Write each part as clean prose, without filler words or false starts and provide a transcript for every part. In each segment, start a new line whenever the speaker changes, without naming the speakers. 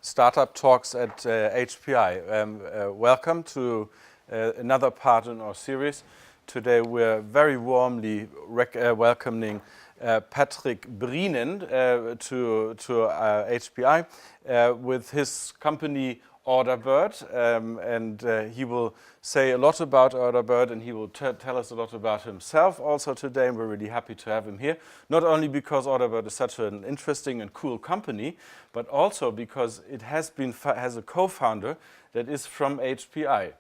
Startup Talks at HPI. Welcome to another part in our series. Today we're very warmly welcoming Patrick Brienen to HPI with his company Orderbird, and he will say a lot about Orderbird, and he will tell us a lot about himself also today, and we're really happy to have him here. Not only because Orderbird is such an interesting and cool company, but also because it has a co-founder that is from HPI.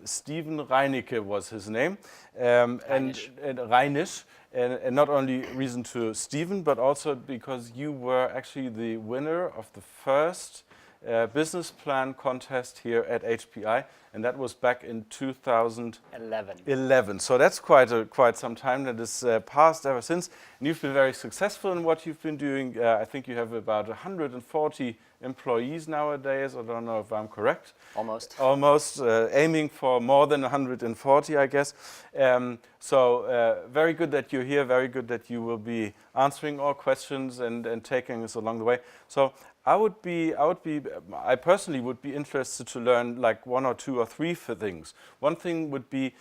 Steven Reinicke was his name, and Reinisch. And not only reason to Steven, but also because you were actually the winner of the first business plan contest here at HPI, and that was back in 2011. So that's quite some time that has passed ever since. And you've been very successful in what you've been doing. I think you have about 140 employees nowadays. I don't know if I'm correct.
Almost.
Almost, aiming for more than 140, I guess. So very good that you're here. Very good that you will be answering all questions and taking us along the way. So I personally would be interested to learn like one or two or three things. One thing would be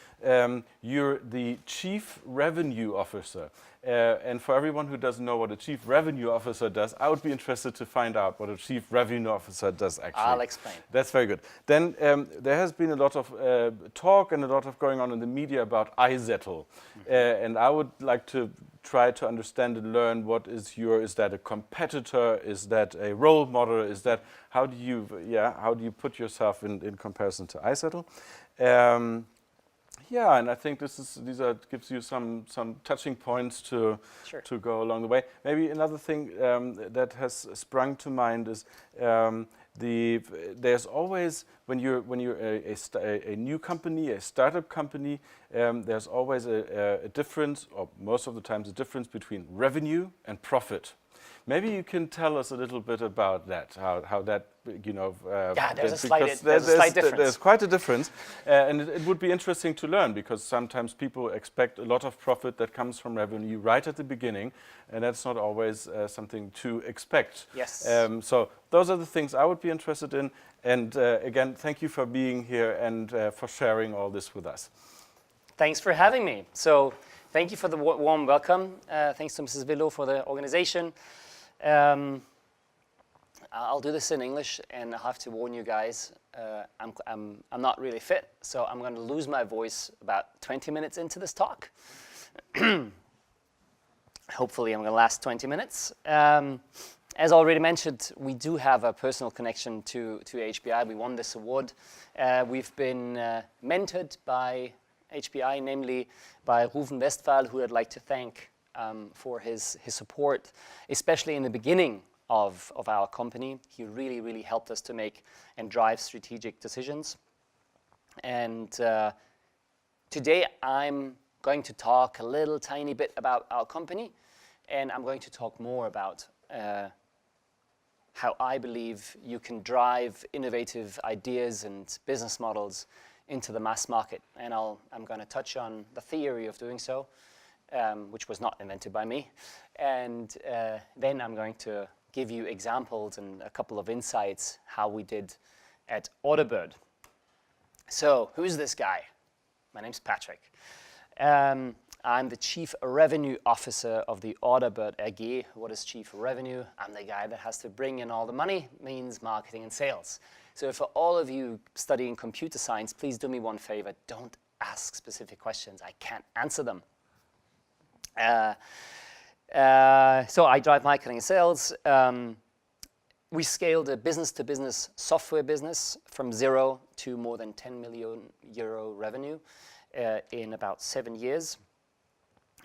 you're the Chief Revenue Officer. And for everyone who doesn't know what a Chief Revenue Officer does, I would be interested to find out what a Chief Revenue Officer does actually.
I'll explain.
That's very good. Then there has been a lot of talk and a lot of going on in the media about iZettle. And I would like to try to understand and learn what is that a competitor? Is that a role model? Is that, how do you put yourself in comparison to iZettle? Yeah, and I think gives you some touching points to go along the way. Maybe another thing that has sprung to mind is there's always when you're a new company, a startup company, there's always a difference, or most of the times a difference between revenue and profit. Maybe you can tell us a little bit about that, how that,
yeah, there's a slight difference.
There's quite a difference, and it would be interesting to learn, because sometimes people expect a lot of profit that comes from revenue right at the beginning, and that's not always something to expect.
Yes.
So those are the things I would be interested in, and again, thank you for being here and for sharing all this with us.
Thanks for having me. So thank you for the warm welcome. Thanks to Mrs. Willow for the organization. I'll do this in English, and I have to warn you guys, I'm not really fit, so I'm going to lose my voice about 20 minutes into this talk. Hopefully I'm going to last 20 minutes. As already mentioned, we do have a personal connection to HPI. We won this award. We've been mentored by HPI, namely by Ruven Westphal, who I'd like to thank for his support, especially in the beginning of our company. He really helped us to make and drive strategic decisions. And today I'm going to talk a little tiny bit about our company, and I'm going to talk more about how I believe you can drive innovative ideas and business models into the mass market. And I'm going to touch on the theory of doing so, which was not invented by me. And then I'm going to give you examples and a couple of insights how we did at Orderbird. So who's this guy? My name's Patrick. I'm the Chief Revenue Officer of the Orderbird AG. What is Chief Revenue? I'm the guy that has to bring in all the money, means marketing and sales. So for all of you studying computer science, please do me one favor. Don't ask specific questions. I can't answer them. So I drive marketing and sales. We scaled a business-to-business software business from 0 to more than 10 million euro revenue in about 7 years.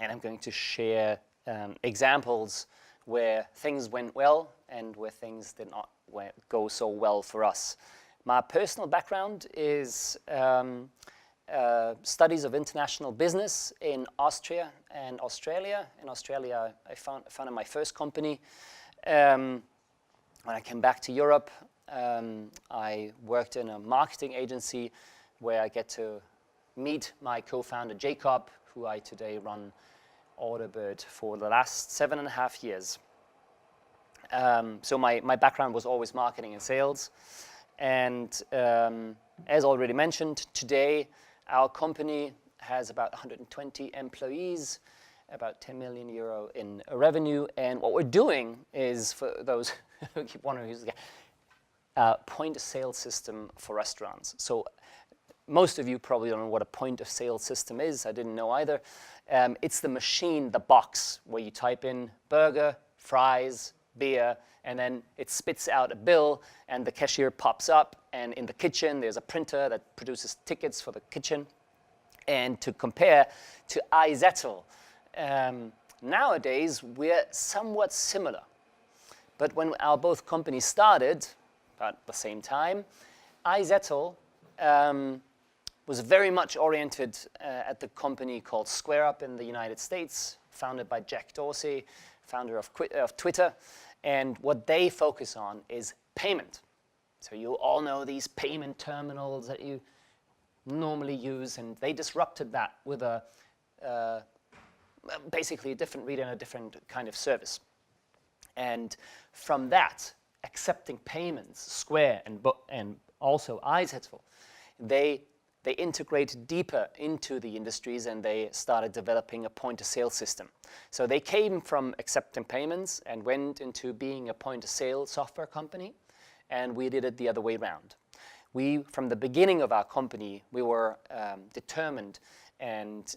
And I'm going to share examples where things went well and where things did not go so well for us. My personal background is studies of international business in Austria and Australia. In Australia, I founded my first company. When I came back to Europe, I worked in a marketing agency where I get to meet my co-founder Jacob, who I today run Orderbird for the last 7.5 years. So my background was always marketing and sales. And as already mentioned, today our company has about 120 employees, about 10 million euro in revenue. And what we're doing is, for those who keep wondering who's the guy, point-of-sale system for restaurants. So most of you probably don't know what a point-of-sale system is. I didn't know either. It's the machine, the box, where you type in burger, fries, beer, and then it spits out a bill, and the cashier pops up, and in the kitchen there's a printer that produces tickets for the kitchen. And to compare to iZettel, nowadays we're somewhat similar. But when our both companies started, about the same time, iZettel was very much oriented at the company called SquareUp in the United States, founded by Jack Dorsey, founder of Twitter. And what they focus on is payment. So you all know these payment terminals that you normally use, and they disrupted that with basically a different reader and a different kind of service. And from that, accepting payments, Square and also iZettel, they integrated deeper into the industries, and they started developing a point-of-sale system. So they came from accepting payments and went into being a point-of-sale software company, and we did it the other way around. We, from the beginning of our company, we were determined, and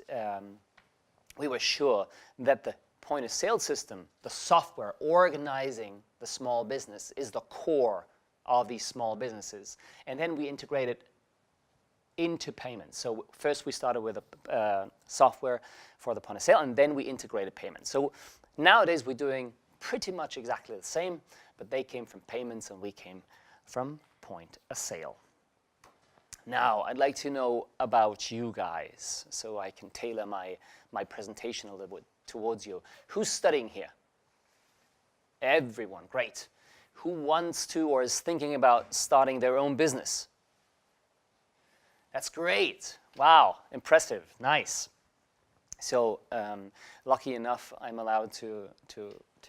we were sure that the point-of-sale system, the software organizing the small business, is the core of these small businesses. And then we integrated into payments. So first we started with a software for the point of sale, and then we integrated payments. So nowadays we're doing pretty much exactly the same, but they came from payments and we came from point of sale. Now I'd like to know about you guys, so I can tailor my presentation a little bit towards you. Who's studying here? Everyone, great. Who wants to or is thinking about starting their own business? That's great. Wow, impressive, nice. So lucky enough, I'm allowed to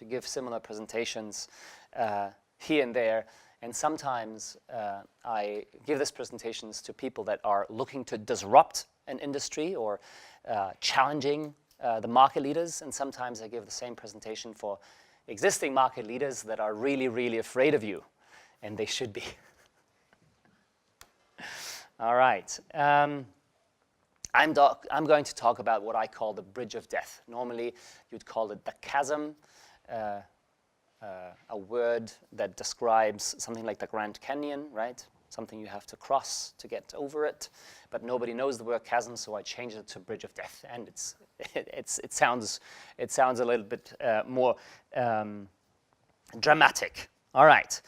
give similar presentations here and there. And sometimes I give these presentations to people that are looking to disrupt an industry or challenging the market leaders. And sometimes I give the same presentation for existing market leaders that are really, really afraid of you. And they should be. All right. I'm going to talk about what I call the bridge of death. Normally, you'd call it the chasm, a word that describes something like the Grand Canyon, right? Something you have to cross to get over it. But nobody knows the word chasm, so I changed it to bridge of death. And it sounds a little bit more dramatic. All right.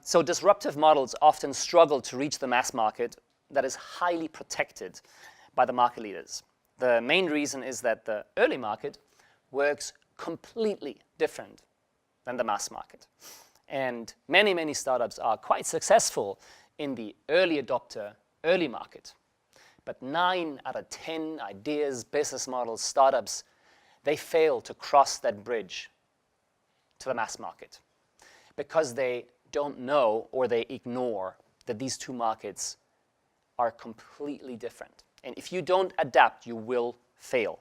So disruptive models often struggle to reach the mass market that is highly protected by the market leaders. The main reason is that the early market works completely different than the mass market. And many, many startups are quite successful in the early adopter, early market. But 9 out of 10 ideas, business models, startups, they fail to cross that bridge to the mass market because they don't know or they ignore that these two markets are completely different. And if you don't adapt, you will fail.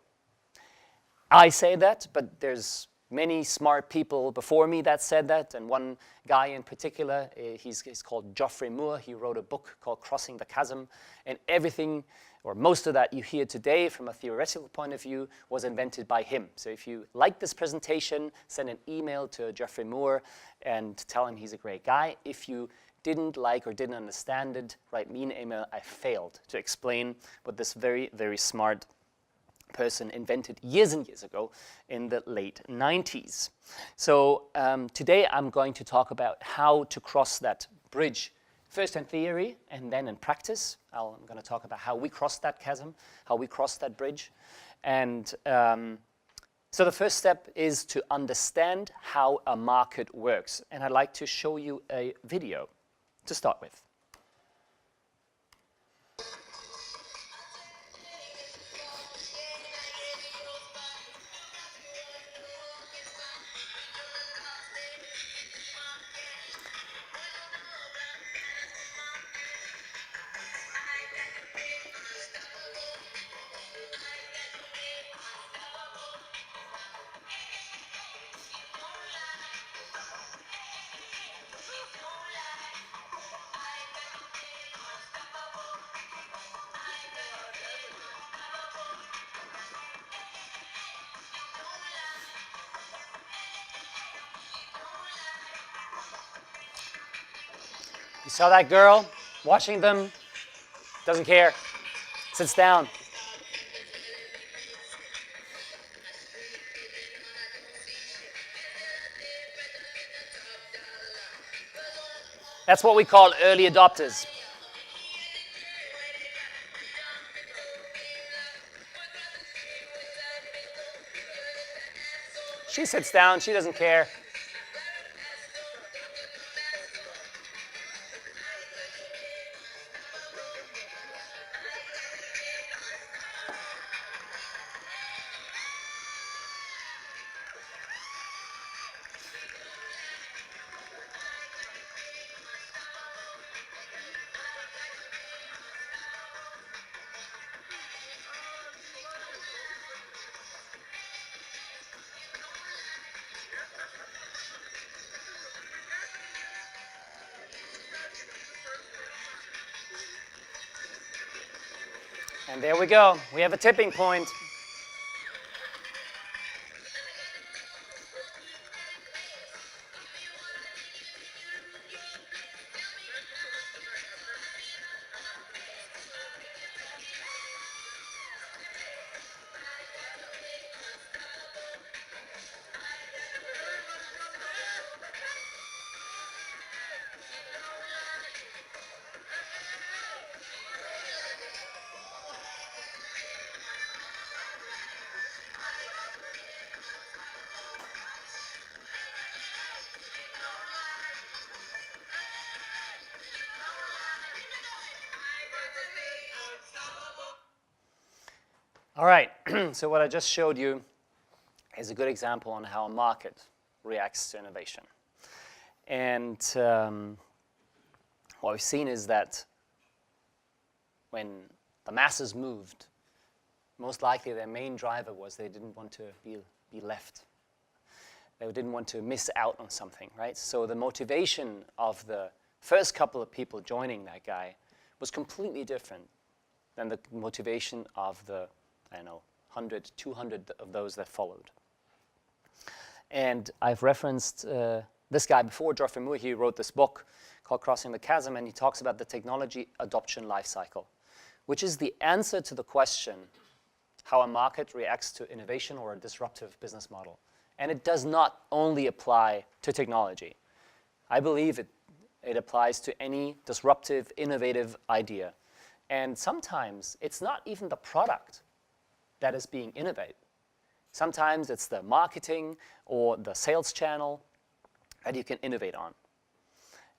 I say that, but there's many smart people before me that said that, and one guy in particular, he's called Geoffrey Moore. He wrote a book called Crossing the Chasm, and everything, or most of that you hear today from a theoretical point of view, was invented by him. So if you like this presentation, send an email to Geoffrey Moore and tell him he's a great guy. If you didn't like or didn't understand it, write me an email. I failed to explain what this very, very smart person invented years and years ago in the late 90s. So today I'm going to talk about how to cross that bridge, first in theory and then in practice. I'm going to talk about how we cross that chasm, how we cross that bridge. And so the first step is to understand how a market works. And I'd like to show you a video to start with. You saw that girl watching them? Doesn't care. Sits down. That's what we call early adopters. She sits down, she doesn't care. And there we go. We have a tipping point. All right, so what I just showed you is a good example on how a market reacts to innovation. And what we've seen is that when the masses moved, most likely their main driver was they didn't want to be left. They didn't want to miss out on something, right? So the motivation of the first couple of people joining that guy was completely different than the motivation of the, 100, 200 of those that followed. And I've referenced this guy before, Geoffrey Moore. He wrote this book called Crossing the Chasm, and he talks about the technology adoption lifecycle, which is the answer to the question how a market reacts to innovation or a disruptive business model. And it does not only apply to technology. I believe it applies to any disruptive, innovative idea. And sometimes it's not even the product that is being innovated. Sometimes it's the marketing or the sales channel that you can innovate on.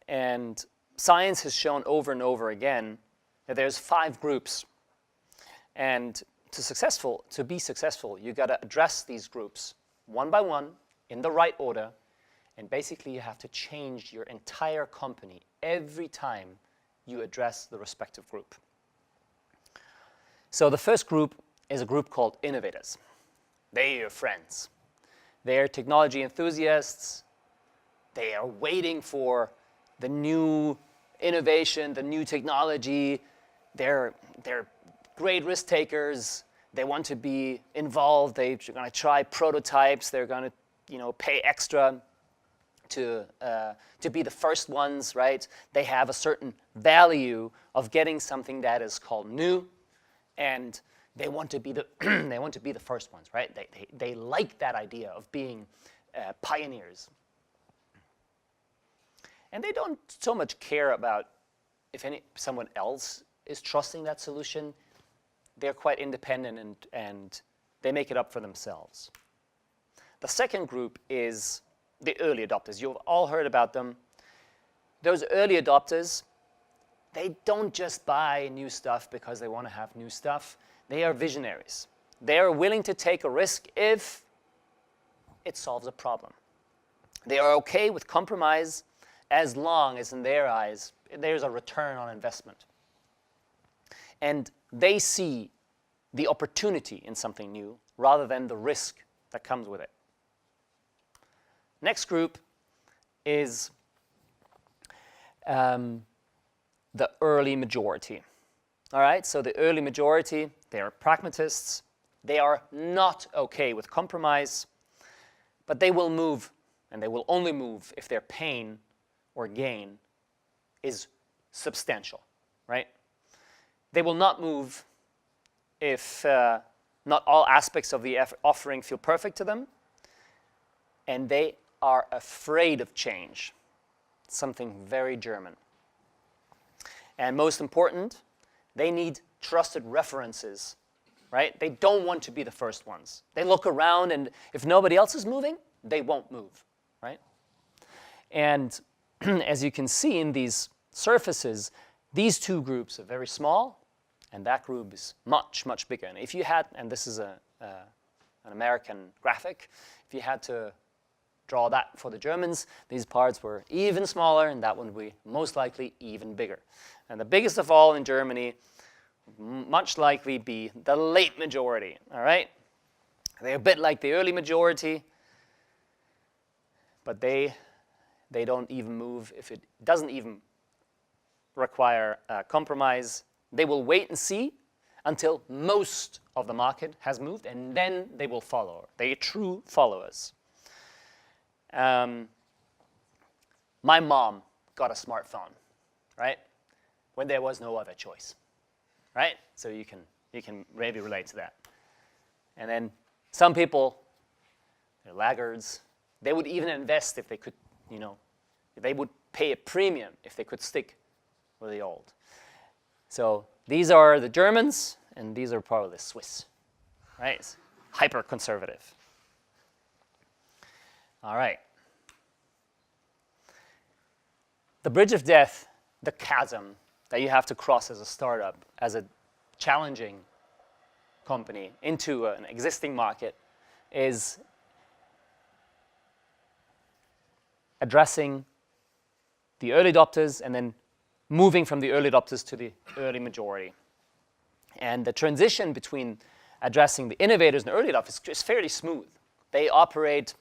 And science has shown over and over again that there's 5 groups. And to be successful, you got to address these groups one by one in the right order. And basically, you have to change your entire company every time you address the respective group. So the first group is a group called Innovators. They're your friends. They're technology enthusiasts. They are waiting for the new innovation, the new technology. They're great risk takers. They want to be involved. They're going to try prototypes. They're going to, pay extra to be the first ones, right? They have a certain value of getting something that is called new, and they want to be the first ones, right? They like that idea of being pioneers. And they don't so much care about if someone else is trusting that solution. They're quite independent and they make it up for themselves. The second group is the early adopters. You've all heard about them. Those early adopters, they don't just buy new stuff because they want to have new stuff. They are visionaries. They are willing to take a risk if it solves a problem. They are okay with compromise as long as in their eyes there's a return on investment. And they see the opportunity in something new rather than the risk that comes with it. Next group is the early majority. All right, so the early majority, they are pragmatists. They are not okay with compromise, but they will move, and they will only move if their pain or gain is substantial, right? They will not move if not all aspects of the offering feel perfect to them, and they are afraid of change, something very German. And most important, they need trusted references, right? They don't want to be the first ones. They look around, and if nobody else is moving, they won't move, right? And as you can see in these surfaces, these two groups are very small, and that group is much, much bigger. And if you had, and this is an American graphic, if you had to draw that for the Germans, these parts were even smaller, and that one would be most likely even bigger. And the biggest of all in Germany would much likely be the late majority, all right? They're a bit like the early majority, but they don't even move if it doesn't even require compromise. They will wait and see until most of the market has moved, and then they will follow. They are true followers. My mom got a smartphone, right? When there was no other choice, right? So you can maybe relate to that. And then some people, they're laggards. They would even invest if they could, they would pay a premium if they could stick with the old. So these are the Germans, and these are probably the Swiss, right? Hyper-conservative. All right. The bridge of death, the chasm that you have to cross as a startup, as a challenging company into an existing market, is addressing the early adopters and then moving from the early adopters to the early majority. And the transition between addressing the innovators and early adopters is fairly smooth. They operate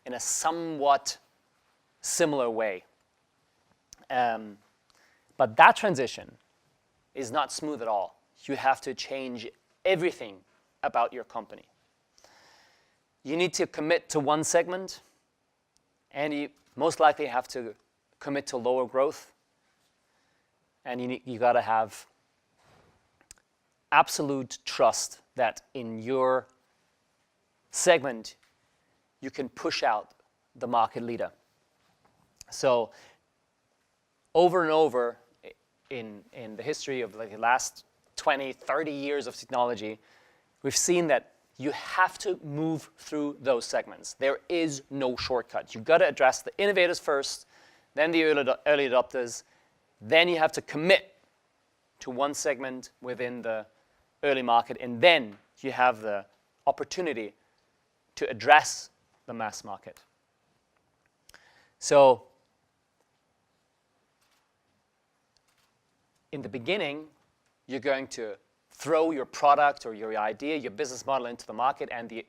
in a somewhat similar way. But that transition is not smooth at all. You have to change everything about your company. You need to commit to one segment, and you most likely have to commit to lower growth. And you got to have absolute trust that in your segment, you can push out the market leader. So over and over in the history of the last 20, 30 years of technology, we've seen that you have to move through those segments. There is no shortcut. You've got to address the innovators first, then the early adopters, then you have to commit to one segment within the early market, and then you have the opportunity to address the mass market. So in the beginning, you're going to throw your product or your idea, your business model into the market, and the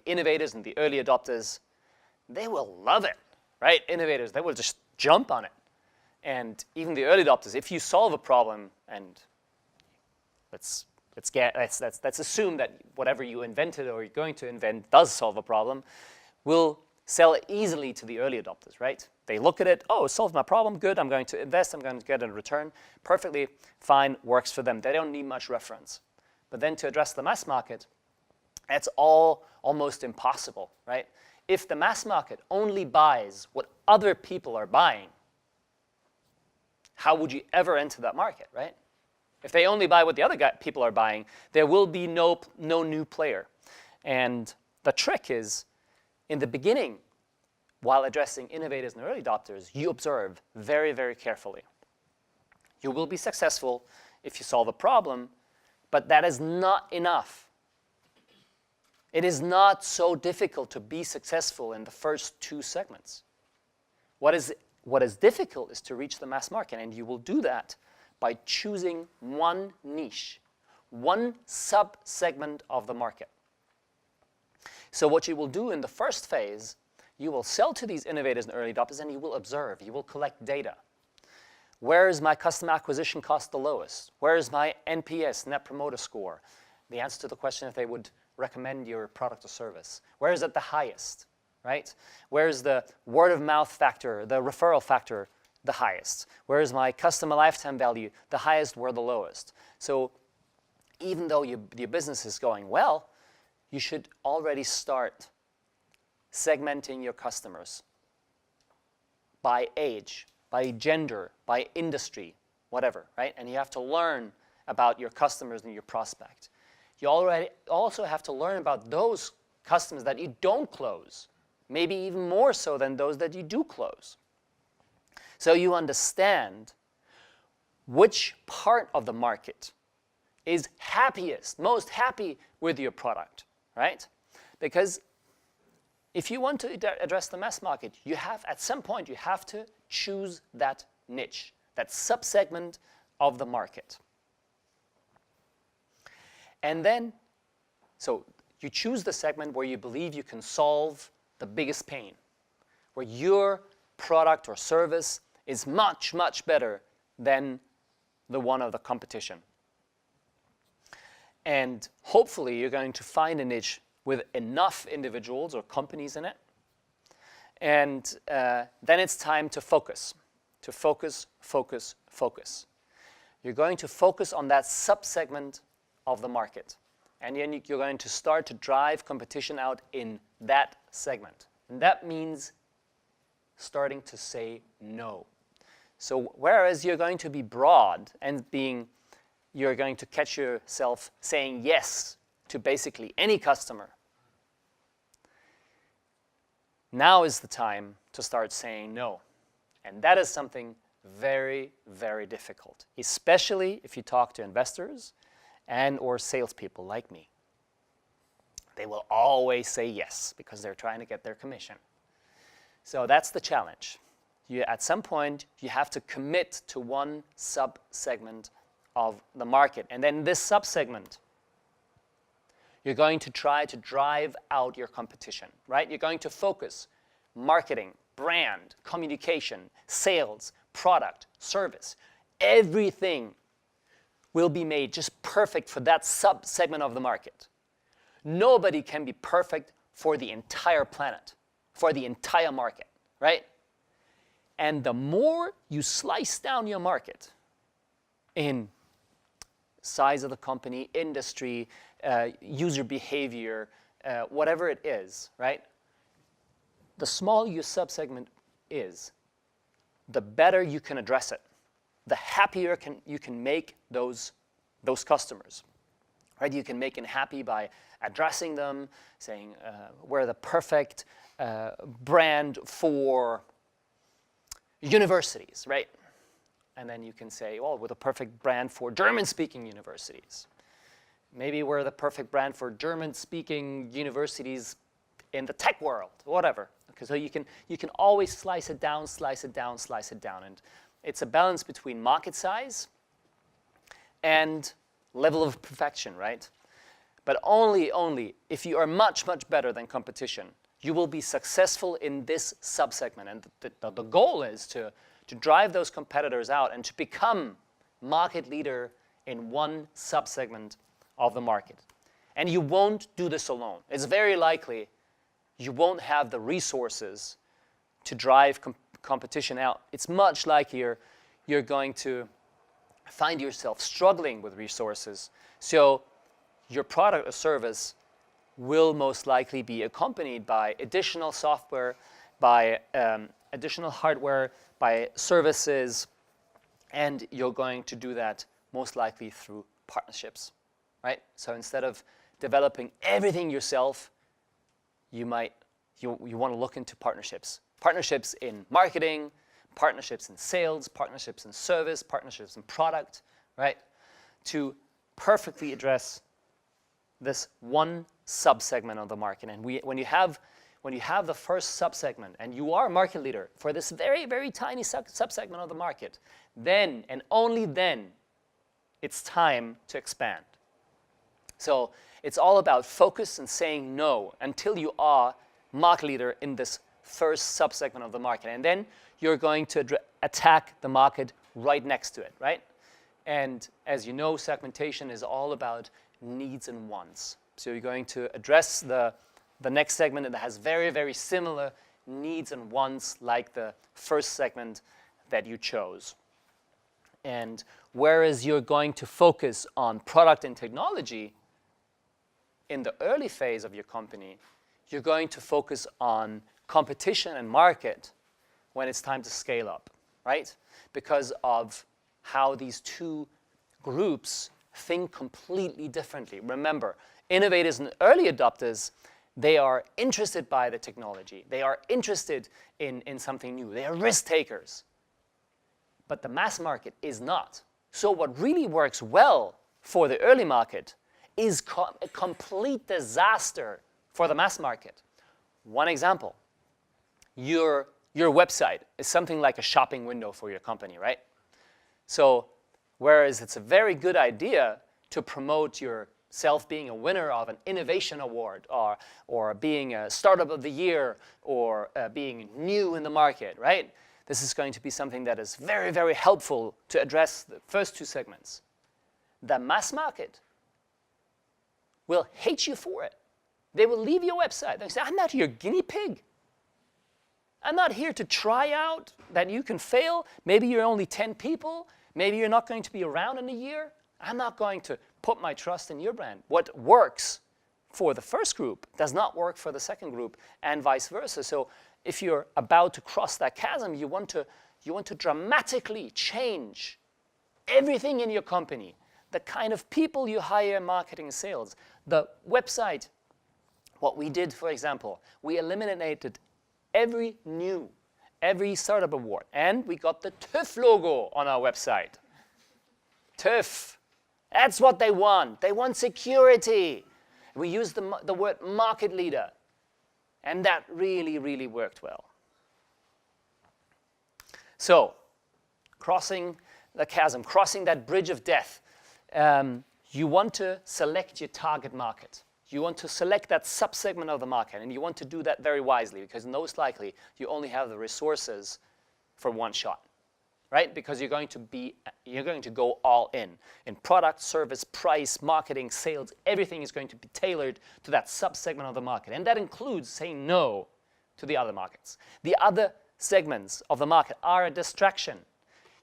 innovators and the early adopters, they will love it, right? Innovators, they will just jump on it. And even the early adopters, if you solve a problem, and let's assume that whatever you invented or you're going to invent does solve a problem, will sell it easily to the early adopters, right? They look at it, oh, it solved my problem, good, I'm going to invest, I'm going to get a return. Perfectly fine, works for them. They don't need much reference. But then to address the mass market, that's almost impossible, right? If the mass market only buys what other people are buying, how would you ever enter that market, right? If they only buy what the other people are buying, there will be no new player. And the trick is, in the beginning, while addressing innovators and early adopters, you observe very, very carefully. You will be successful if you solve a problem, but that is not enough. It is not so difficult to be successful in the first two segments. What is difficult is to reach the mass market, and you will do that by choosing one niche, one sub-segment of the market. So what you will do in the first phase, you will sell to these innovators and early adopters, and you will observe, you will collect data. Where is my customer acquisition cost the lowest? Where is my NPS, Net Promoter Score? The answer to the question if they would recommend your product or service. Where is it the highest, right? Where is the word of mouth factor, the referral factor the highest. Where's my customer lifetime value? The highest were the lowest. So even though your business is going well, you should already start segmenting your customers by age, by gender, by industry, whatever, right? And you have to learn about your customers and your prospect. You already also have to learn about those customers that you don't close, maybe even more so than those that you do close. So you understand which part of the market is happiest, most happy with your product, right? Because if you want to address the mass market, you have, at some point, you have to choose that niche, that subsegment of the market. And then, so you choose the segment where you believe you can solve the biggest pain, where your product or service is much, much better than the one of the competition. And hopefully you're going to find a niche with enough individuals or companies in it. And then it's time to focus, focus. You're going to focus on that subsegment of the market. And then you're going to start to drive competition out in that segment. And that means starting to say no. So whereas you're going to be broad and you're going to catch yourself saying yes to basically any customer, now is the time to start saying no. And that is something very, very difficult, especially if you talk to investors and or salespeople like me. They will always say yes because they're trying to get their commission. So that's the challenge. At some point, you have to commit to one sub-segment of the market. And then this sub-segment, you're going to try to drive out your competition, right? You're going to focus marketing, brand, communication, sales, product, service. Everything will be made just perfect for that sub-segment of the market. Nobody can be perfect for the entire planet, for the entire market, right? And the more you slice down your market in size of the company, industry, user behavior, whatever it is, right? The smaller your subsegment is, the better you can address it. The happier you can make those customers, right? You can make them happy by addressing them, saying we're the perfect brand for universities, right? And then you can say, well, we're the perfect brand for German-speaking universities. Maybe we're the perfect brand for German-speaking universities in the tech world, whatever. Okay, so you can always slice it down. And it's a balance between market size and level of perfection, right? But only if you are much, much better than competition, you will be successful in this subsegment. And the goal is to drive those competitors out and to become market leader in one subsegment of the market. And you won't do this alone. It's very likely you won't have the resources to drive competition out. It's much likelier you're going to find yourself struggling with resources. So your product or service will most likely be accompanied by additional software, by additional hardware, by services, and you're going to do that most likely through partnerships, right? So instead of developing everything yourself, you want to look into partnerships. Partnerships in marketing, partnerships in sales, partnerships in service, partnerships in product, right? To perfectly address this one subsegment of the market. And when you have the first subsegment and you are a market leader for this very, very tiny subsegment of the market, then and only then it's time to expand. So it's all about focus and saying no until you are market leader in this first subsegment of the market. And then you're going to attack the market right next to it, right? And as you know, segmentation is all about needs and wants. So you're going to address the next segment that has very, very similar needs and wants like the first segment that you chose. And whereas you're going to focus on product and technology in the early phase of your company, you're going to focus on competition and market when it's time to scale up, right? Because of how these two groups think completely differently. Remember, innovators and early adopters, they are interested by the technology. They are interested in something new. They are risk takers. But the mass market is not. So what really works well for the early market is a complete disaster for the mass market. One example, your website is something like a shopping window for your company, right? So whereas it's a very good idea to promote yourself being a winner of an innovation award or being a startup of the year or being new in the market, right? This is going to be something that is very, very helpful to address the first two segments. The mass market will hate you for it. They will leave your website. They say, I'm not your guinea pig. I'm not here to try out that you can fail. Maybe you're only 10 people. Maybe you're not going to be around in a year. I'm not going to put my trust in your brand. What works for the first group does not work for the second group, and vice versa. So if you're about to cross that chasm, you want to dramatically change everything in your company. The kind of people you hire in marketing and sales, the website. What we did, for example, we eliminated every startup award, and we got the TÜV logo on our website. TÜV, that's what they want. They want security. We used the word market leader, and that really, really worked well. So, crossing the chasm, crossing that bridge of death, you want to select your target market. You want to select that subsegment of the market, and you want to do that very wisely, because most likely you only have the resources for one shot, right? Because you're going to go all in product, service, price, marketing, sales. Everything is going to be tailored to that subsegment of the market, and that includes saying no to the other markets. The other segments of the market are a distraction.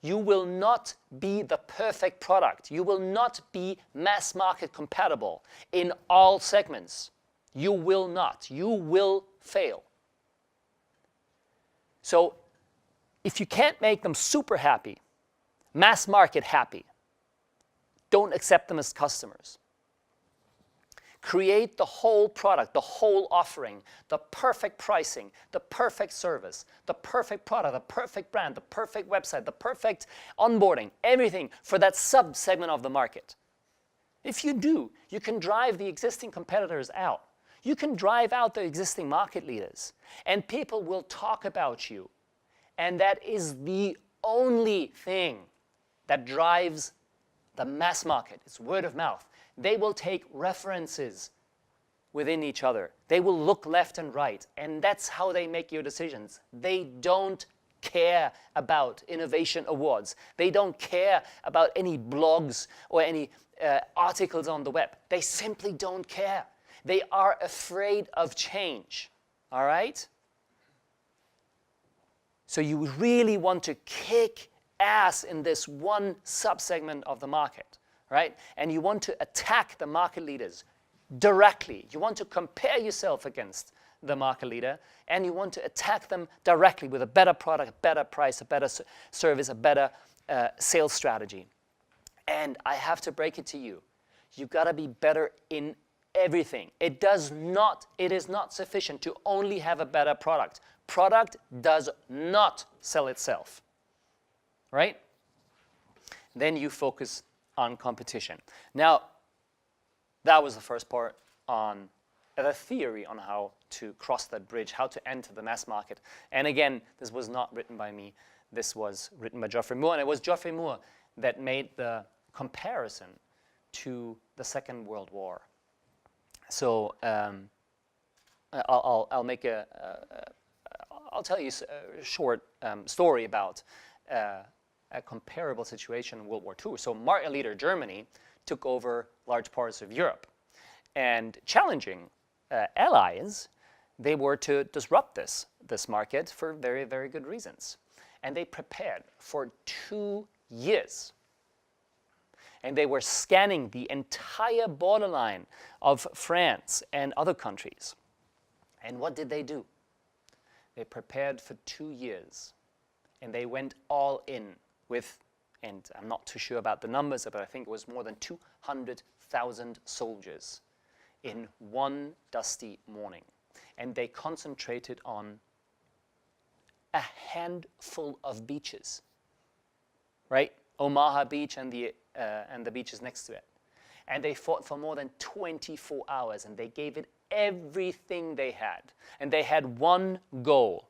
You will not be the perfect product. You will not be mass market compatible in all segments. You will not. You will fail. So if you can't make them super happy, mass market happy, don't accept them as customers. Create the whole product, the whole offering, the perfect pricing, the perfect service, the perfect product, the perfect brand, the perfect website, the perfect onboarding, everything for that sub-segment of the market. If you do, you can drive the existing competitors out. You can drive out the existing market leaders, and people will talk about you. And that is the only thing that drives the mass market. It's word of mouth. They will take references within each other. They will look left and right, and that's how they make your decisions. They don't care about innovation awards. They don't care about any blogs or any articles on the web. They simply don't care. They are afraid of change, all right? So you really want to kick ass in this one subsegment of the market, right? And you want to attack the market leaders directly. You want to compare yourself against the market leader, and you want to attack them directly with a better product, a better price, a better service, a better sales strategy. And I have to break it to you. You've got to be better in everything. It is not sufficient to only have a better product. Product does not sell itself, right? Then you focus on competition. Now, that was the first part on the theory on how to cross that bridge, how to enter the mass market. And again, this was not written by me. This was written by Geoffrey Moore, and it was Geoffrey Moore that made the comparison to the Second World War. So I'll tell you a short story about a comparable situation in World War II. So market leader Germany took over large parts of Europe, and challenging allies, they were to disrupt this market for very, very good reasons. And they prepared for 2 years. And they were scanning the entire borderline of France and other countries. And what did they do? They prepared for 2 years. And they went all in with, and I'm not too sure about the numbers, but I think it was more than 200,000 soldiers in one dusty morning. And they concentrated on a handful of beaches, right? Omaha Beach and the beaches next to it. And they fought for more than 24 hours, and they gave it everything they had. And they had one goal: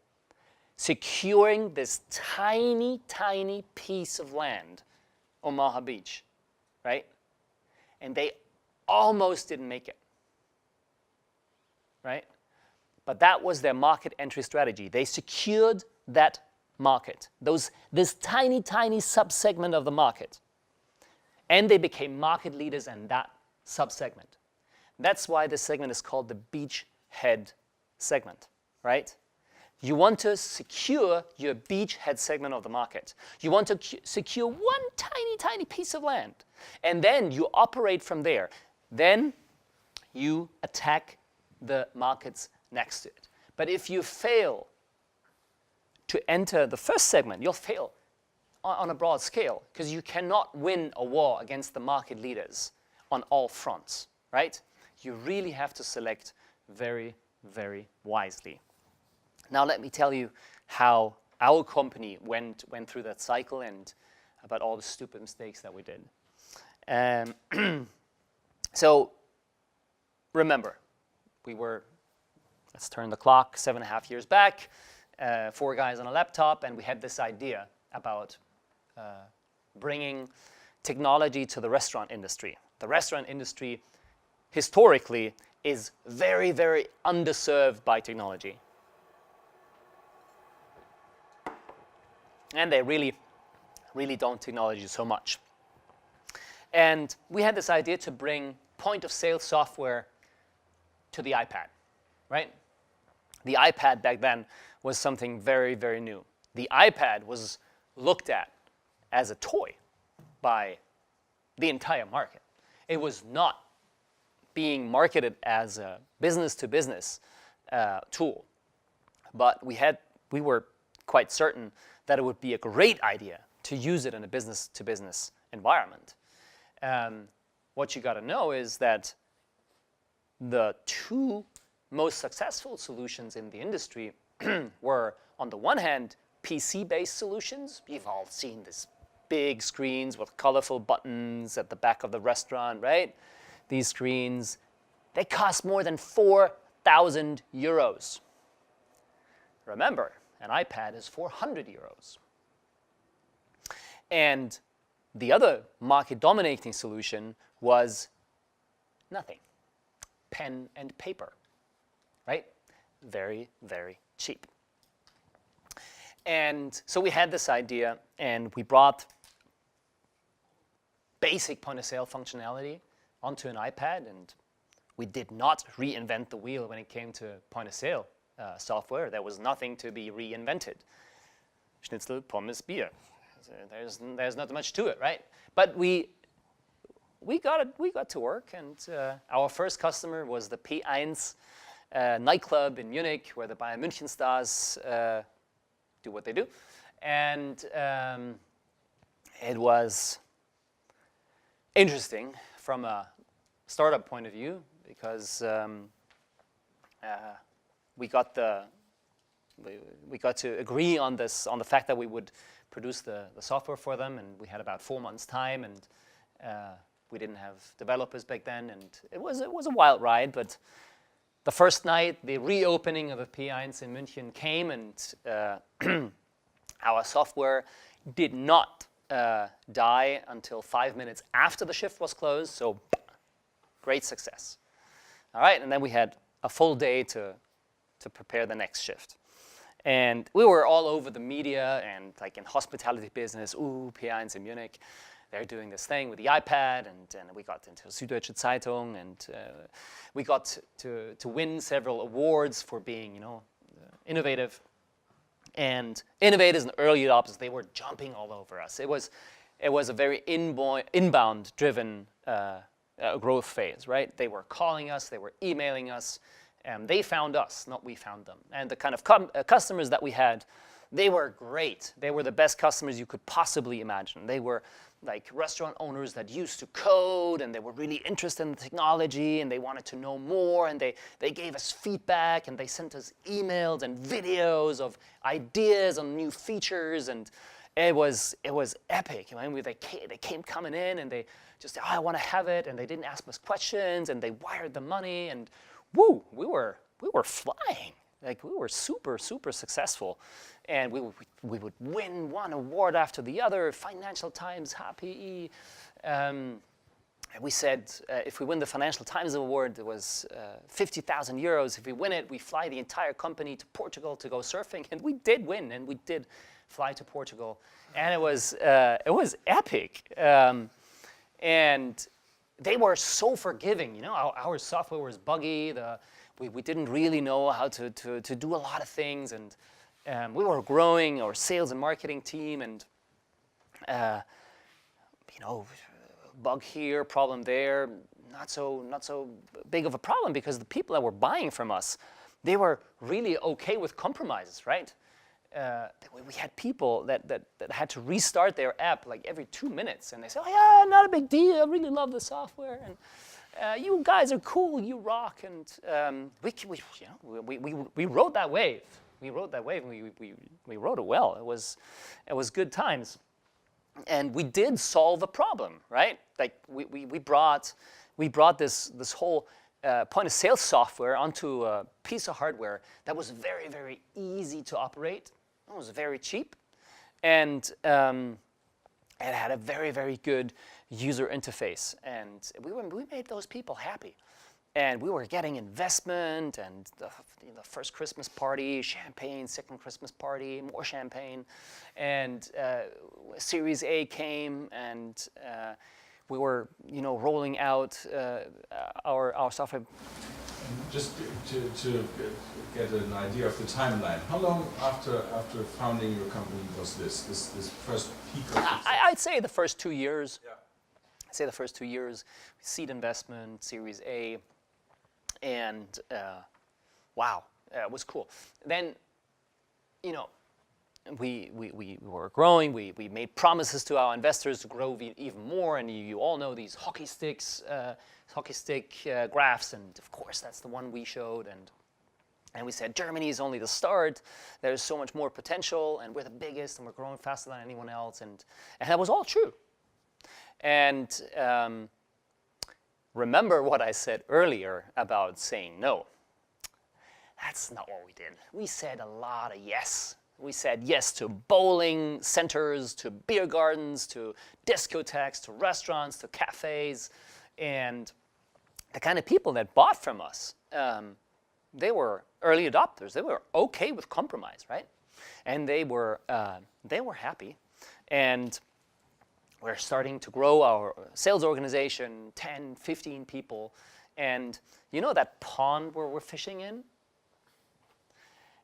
securing this tiny, tiny piece of land, Omaha Beach, right? And they almost didn't make it, right? But that was their market entry strategy. They secured that market, this tiny, tiny sub-segment of the market. And they became market leaders in that sub-segment. That's why this segment is called the beachhead segment, right? You want to secure your beachhead segment of the market. You want to secure one tiny, tiny piece of land. And then you operate from there. Then you attack the markets next to it. But if you fail to enter the first segment, you'll fail on a broad scale, because you cannot win a war against the market leaders on all fronts, right? You really have to select very, very wisely. Now let me tell you how our company went through that cycle and about all the stupid mistakes that we did. So remember, we were, let's turn the clock 7.5 years back, 4 guys on a laptop, and we had this idea about bringing technology to the restaurant industry. The restaurant industry historically is very, very underserved by technology. And they really, really don't technology so much. And we had this idea to bring point-of-sale software to the iPad, right? The iPad back then was something very, very new. The iPad was looked at as a toy by the entire market. It was not being marketed as a business-to-business tool. But we were quite certain that it would be a great idea to use it in a business-to-business environment. What you got to know is that the 2 most successful solutions in the industry were, on the one hand, PC-based solutions. You've all seen these big screens with colorful buttons at the back of the restaurant, right? These screens, they cost more than 4,000 euros. Remember, an iPad is 400 euros. And the other market-dominating solution was nothing. Pen and paper, right? Very, very cheap. And so we had this idea, and we brought basic point-of-sale functionality onto an iPad, and we did not reinvent the wheel when it came to point-of-sale software. There was nothing to be reinvented. Schnitzel, Pommes, Bier. There's not much to it, right? But we got to work, and our first customer was the P1 nightclub in Munich, where the Bayern München stars do what they do. And it was interesting from a startup point of view, because we got to agree on this, on the fact that we would produce the software for them, and we had about 4 months' time, and we didn't have developers back then, and it was a wild ride. But the first night, the reopening of the P1 in München came, and our software did not die until 5 minutes after the shift was closed. So, great success. All right, and then we had a full day to prepare the next shift. And we were all over the media and like in hospitality business. Ooh, P1 in Munich, they're doing this thing with the iPad, and we got into Süddeutsche Zeitung, and we got to win several awards for being, innovative. And Innovators and early adopters, they were jumping all over us. It was a very inbound-driven growth phase, right? They were calling us, they were emailing us, and they found us, not we found them. And the kind of customers that we had, they were great. They were the best customers you could possibly imagine. They were like restaurant owners that used to code, and they were really interested in the technology, and they wanted to know more, and they gave us feedback, and they sent us emails and videos of ideas on new features, and it was epic. I mean, they came coming in, and they just said, oh, I want to have it, and they didn't ask us questions, and they wired the money, and woo, we were flying. Like, we were super, super successful. And we would win one award after the other, Financial Times, Happy. And we said, if we win the Financial Times award, it was 50,000 euros. If we win it, we fly the entire company to Portugal to go surfing. And we did win, and we did fly to Portugal. And it was epic. And they were so forgiving. You know, our software was buggy. We didn't really know how to do a lot of things, and we were growing our sales and marketing team, and you know, bug here, problem there, not so big of a problem, because the people that were buying from us, they were really okay with compromises, right? We had people that had to restart their app like every 2 minutes, and they said, "Oh yeah, not a big deal. I really love the software." And you guys are cool, you rock, and we rode that wave. We rode that wave, and we rode it well. It was good times, and we did solve a problem, right? Like we brought this whole point of sale software onto a piece of hardware that was very, very easy to operate. It was very cheap, and it had a very, very good user interface, and we made those people happy, and we were getting investment, and the first Christmas party, champagne, second Christmas party, more champagne, and Series A came, and we were rolling out our software.
Just to get an idea of the timeline, how long after founding your company was this first peak of success?
I'd say the first 2 years. Yeah. I'd say the first 2 years, seed investment, Series A, and wow, it was cool. Then, we were growing. We made promises to our investors to grow even more, and you all know these hockey stick graphs, and of course that's the one we showed, and we said Germany is only the start. There's so much more potential, and we're the biggest, and we're growing faster than anyone else, and that was all true. And remember what I said earlier about saying no. That's not what we did. We said a lot of yes. We said yes to bowling centers, to beer gardens, to discotheques, to restaurants, to cafes. And the kind of people that bought from us, they were early adopters. They were okay with compromise, right? And they were happy. And we're starting to grow our sales organization, 10, 15 people. And you know that pond where we're fishing in?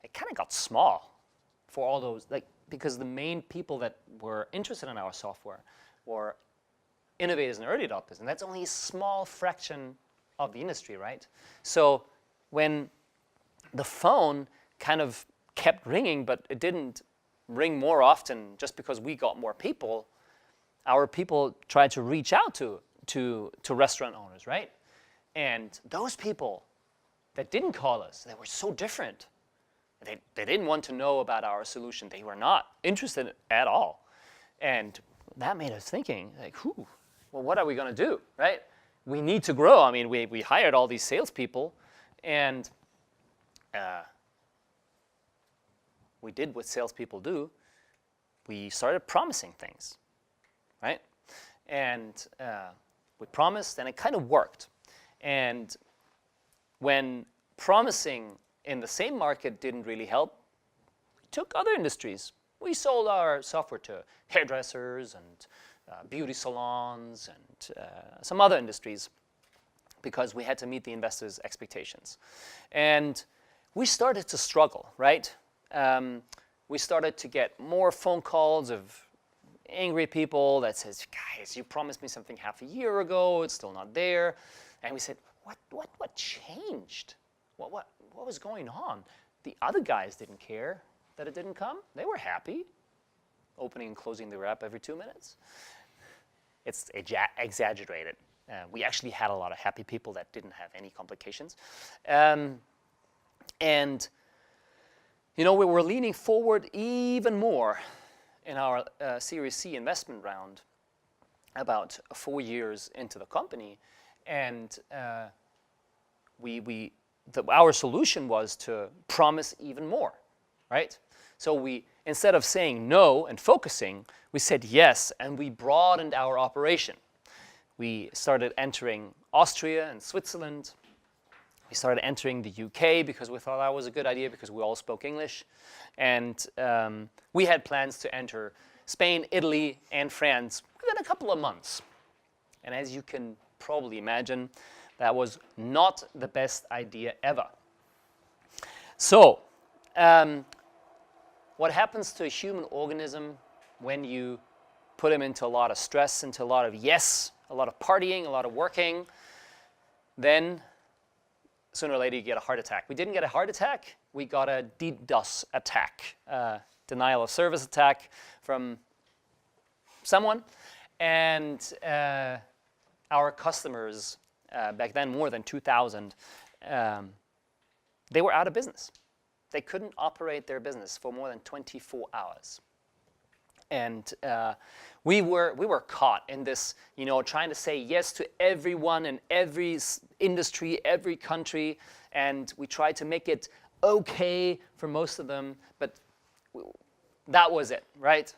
It kind of got small for all those, because the main people that were interested in our software were innovators and early adopters, and that's only a small fraction of the industry, right? So when the phone kind of kept ringing, but it didn't ring more often just because we got more people, our people tried to reach out to restaurant owners, right? And those people that didn't call us, they were so different. They didn't want to know about our solution. They were not interested at all. And that made us thinking, well, what are we going to do, right? We need to grow. I mean, we hired all these salespeople, and we did what salespeople do. We started promising things, right? And we promised, and it kind of worked. And when promising in the same market didn't really help, we took other industries. We sold our software to hairdressers and beauty salons and some other industries because we had to meet the investors' expectations. And we started to struggle, right? we started to get more phone calls of angry people that says, guys, you promised me something half a year ago, it's still not there. And we said, what changed? What was going on? The other guys didn't care that it didn't come. They were happy, opening and closing their app every 2 minutes. It's exaggerated. We actually had a lot of happy people that didn't have any complications. And you know, we were leaning forward even more in our Series C investment round about 4 years into the company. And our solution was to promise even more, right? So we, instead of saying no and focusing, we said yes, and we broadened our operation. We started entering Austria and Switzerland. We started entering the UK because we thought that was a good idea because we all spoke English. And we had plans to enter Spain, Italy, and France within a couple of months. And as you can probably imagine, that was not the best idea ever. So, what happens to a human organism when you put him into a lot of stress, into a lot of yes, a lot of partying, a lot of working, then sooner or later you get a heart attack. We didn't get a heart attack, we got a DDoS attack, denial of service attack from someone. And our customers, back then more than 2,000, they were out of business. They couldn't operate their business for more than 24 hours. And we were caught in this, you know, trying to say yes to everyone in every industry, every country, and we tried to make it okay for most of them, but that was it, right?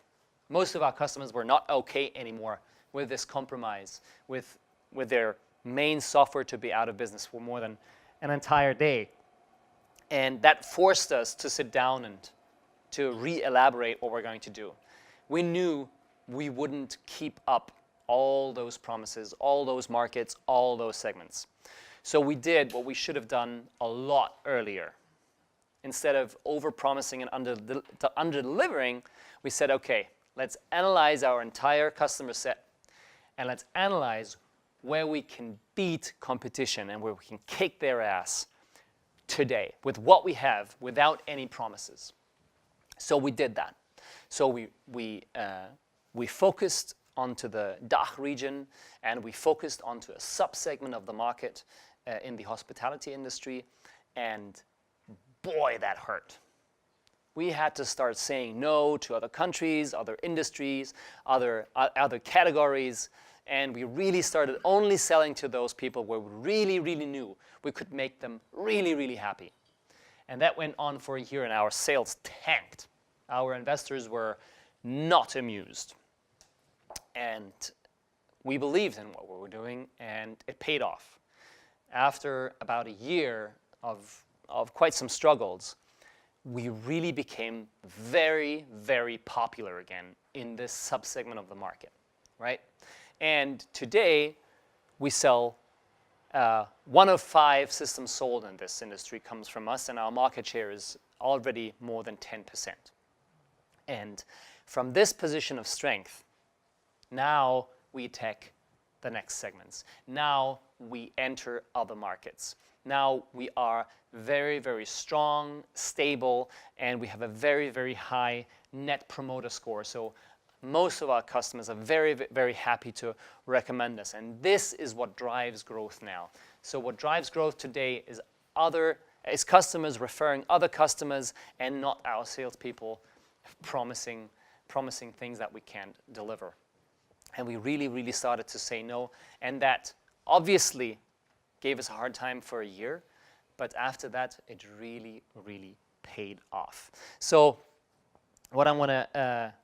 Most of our customers were not okay anymore with this compromise, with their main software to be out of business for more than an entire day. And that forced us to sit down and to re-elaborate what we're going to do. We knew we wouldn't keep up all those promises, all those markets, all those segments. So we did what we should have done a lot earlier. Instead of over-promising and under-delivering, we said, okay, let's analyze our entire customer set and let's analyze where we can beat competition and where we can kick their ass today with what we have without any promises. So we did that. So we focused onto the DACH region, and we focused onto a subsegment of the market in the hospitality industry, and boy, that hurt. We had to start saying no to other countries, other industries, other categories, and we really started only selling to those people where we really, really knew we could make them really, really happy. And that went on for a year, and our sales tanked. Our investors were not amused. And we believed in what we were doing, and it paid off. After about a year of quite some struggles, we really became very, very popular again in this subsegment of the market, right? And today, we sell 1 of 5 systems sold in this industry comes from us, and our market share is already more than 10%. And from this position of strength, now we attack the next segments. Now we enter other markets. Now we are very, very strong, stable, and we have a very, very high net promoter score. So most of our customers are very, very happy to recommend us. And this is what drives growth now. So what drives growth today is customers referring other customers, and not our salespeople promising things that we can't deliver. And we really, really started to say no. And that obviously gave us a hard time for a year. But after that, it really, really paid off. So what I want to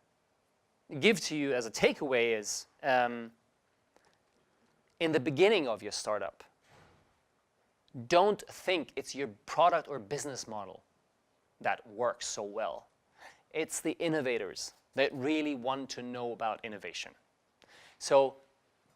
give to you as a takeaway is, in the beginning of your startup, don't think it's your product or business model that works so well. It's the innovators that really want to know about innovation. So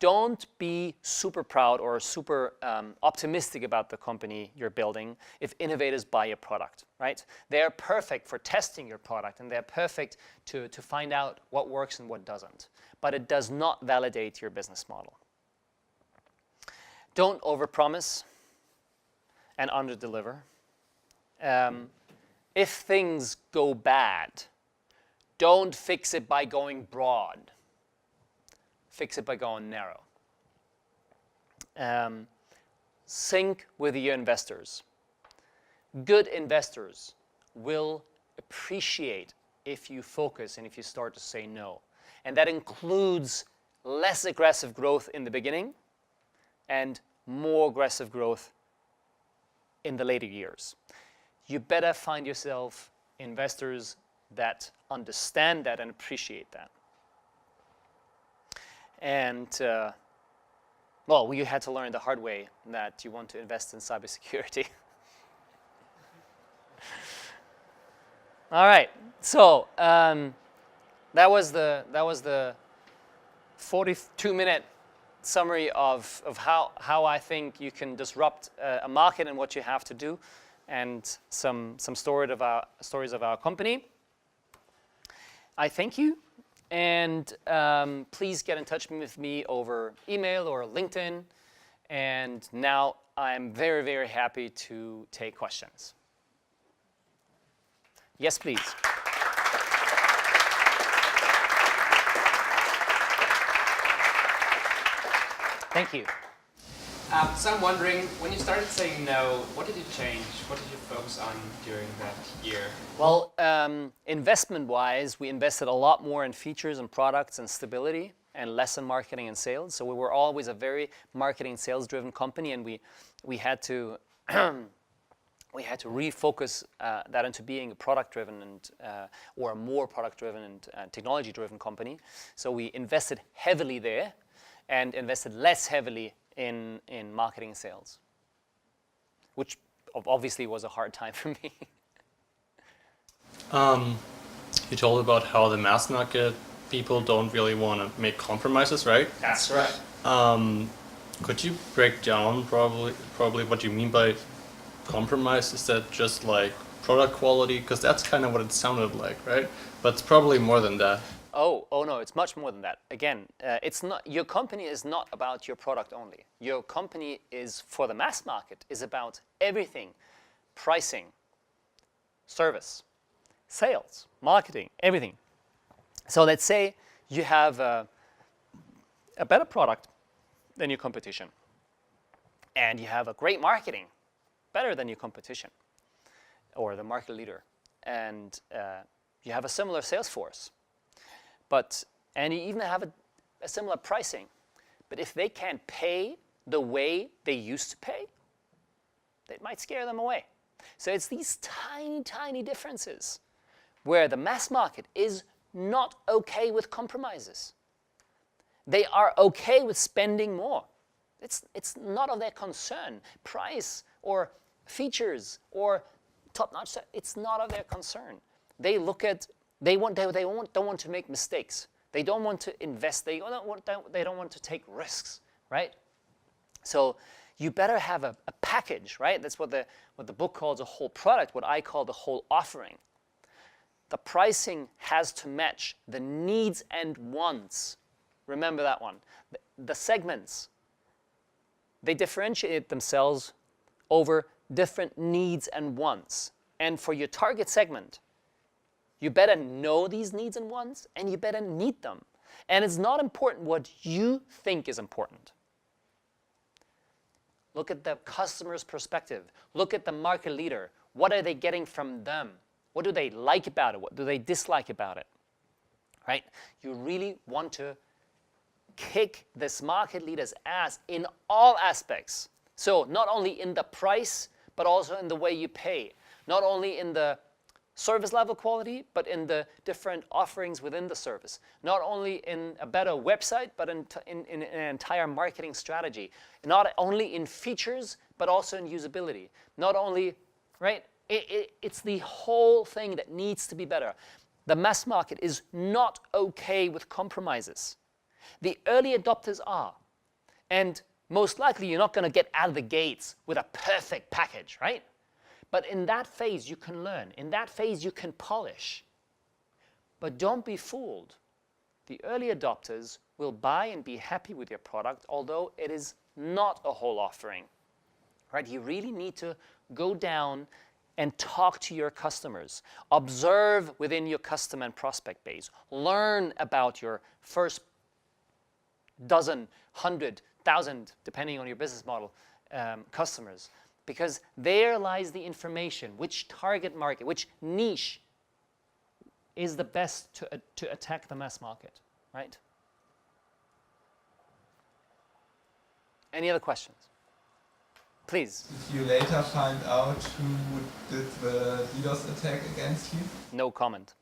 don't be super proud or super optimistic about the company you're building if innovators buy your product, right? They're perfect for testing your product, and they're perfect to find out what works and what doesn't. But it does not validate your business model. Don't overpromise and underdeliver. If things go bad, don't fix it by going broad. Fix it by going narrow. Sync with your investors. Good investors will appreciate if you focus and if you start to say no. And that includes less aggressive growth in the beginning and more aggressive growth in the later years. You better find yourself investors that understand that and appreciate that. And, well, you had to learn the hard way that you want to invest in cybersecurity. All right, so that was the 42-minute summary of how I think you can disrupt a market and what you have to do, and some stories of our company. I thank you. And please get in touch with me over email or LinkedIn. And now I'm very, very happy to take questions. Yes, please. Thank you.
So I'm wondering, when you started saying no, what did you change? What did you focus on during that year?
Well, investment-wise, we invested a lot more in features and products and stability and less in marketing and sales. So we were always a very marketing and sales-driven company, and we had to refocus that into being a product-driven and or a more product-driven and technology-driven company. So we invested heavily there and invested less heavily in marketing and sales, which obviously was a hard time for me.
You told about how the mass market people don't really want to make compromises, right?
That's right.
Could you break down probably what you mean by compromise? Is that just like product quality? Because that's kind of what it sounded like, right? But it's probably more than that.
Oh no, it's much more than that. Again, it's not, your company is not about your product only. Your company is, for the mass market, is about everything: pricing, service, sales, marketing, everything. So let's say you have a better product than your competition, and you have a great marketing, better than your competition, or the market leader, and you have a similar sales force. And you even have a similar pricing. But if they can't pay the way they used to pay, that might scare them away. So it's these tiny, tiny differences where the mass market is not okay with compromises. They are okay with spending more. It's not of their concern. Price or features or top-notch, it's not of their concern. They look at don't want to make mistakes. They don't want to invest. They don't want to take risks, right? So you better have a package, right? That's what the book calls a whole product, what I call the whole offering. The pricing has to match the needs and wants. Remember that one. The segments, they differentiate themselves over different needs and wants. And for your target segment, you better know these needs and wants, and you better meet them. And it's not important what you think is important. Look at the customer's perspective. Look at the market leader. What are they getting from them? What do they like about it? What do they dislike about it? Right? You really want to kick this market leader's ass in all aspects. So not only in the price, but also in the way you pay. Not only in the service level quality, but in the different offerings within the service. Not only in a better website, but in an entire marketing strategy. Not only in features, but also in usability. Not only, right? It's the whole thing that needs to be better. The mass market is not okay with compromises. The early adopters are, And most likely you're not going to get out of the gates with a perfect package, right? But in that phase you can learn. In that phase you can polish. But don't be fooled. The early adopters will buy and be happy with your product, although it is not a whole offering, right? You really need to go down and talk to your customers. Observe within your customer and prospect base. Learn about your first dozen, 100, 1,000, depending on your business model, customers. Because there lies the information, which target market, which niche is the best to attack the mass market, right? Any other questions? Please.
Did you later find out who did the DDoS attack against you?
No comment.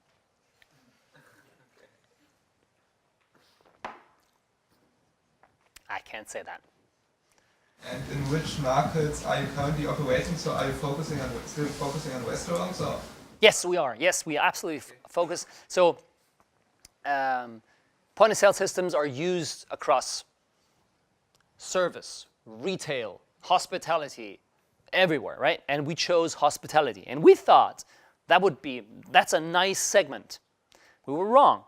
I can't say that.
And in which markets are you currently operating? So are you still focusing on restaurants? Or?
Yes, we are. Yes, we absolutely focus. So point of sale systems are used across service, retail, hospitality, everywhere, right? And we chose hospitality. And we thought that's a nice segment. We were wrong.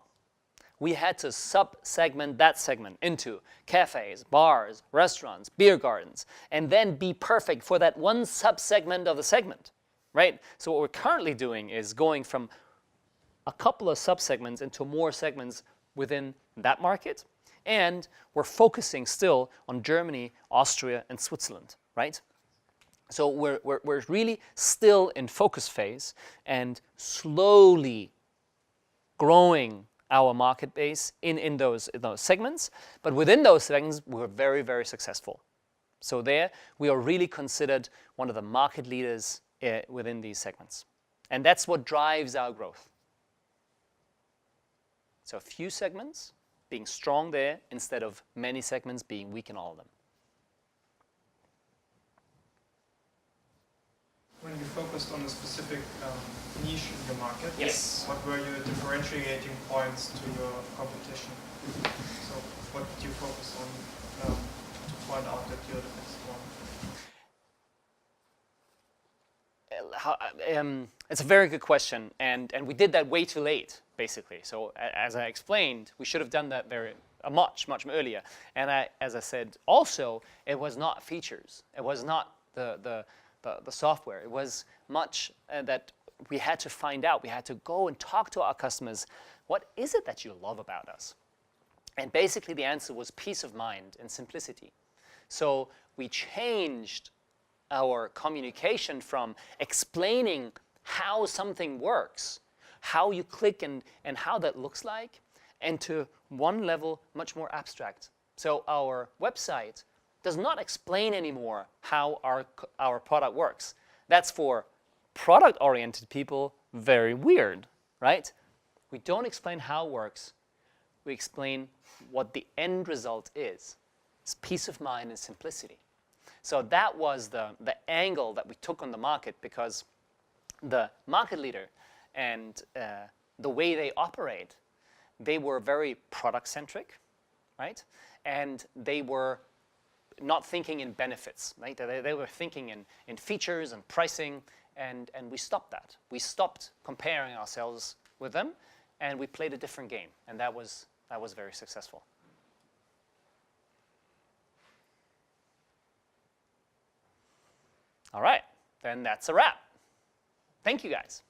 We had to sub-segment that segment into cafes, bars, restaurants, beer gardens, and then be perfect for that one sub-segment of the segment, right? So what we're currently doing is going from a couple of sub-segments into more segments within that market, and we're focusing still on Germany, Austria, and Switzerland, right? So we're really still in focus phase and slowly growing our market base in those segments. But within those segments, we're very, very successful. So there, we are really considered one of the market leaders within these segments. And that's what drives our growth. So a few segments being strong there instead of many segments being weak in all of them.
When you focused on a specific niche in your market,
yes,
what were your differentiating points to your competition? So what did you focus on to find out that you're the best one?
It's a very good question, and we did that way too late, basically. So as I explained, we should have done that much earlier. And as I said, also, it was not features. It was not the software. It was much that we had to find out. We had to go and talk to our customers. What is it that you love about us? And basically the answer was peace of mind and simplicity. So we changed our communication from explaining how something works, how you click and how that looks like, and to one level much more abstract. So our website does not explain anymore how our product works. That's for product-oriented people very weird, right? We don't explain how it works. We explain what the end result is. It's peace of mind and simplicity. So that was the angle that we took on the market, because the market leader and the way they operate, they were very product-centric, right? And they were not thinking in benefits, right? They were thinking in features and pricing, and we stopped that. We stopped comparing ourselves with them, and we played a different game, and that was very successful. All right, then that's a wrap. Thank you, guys.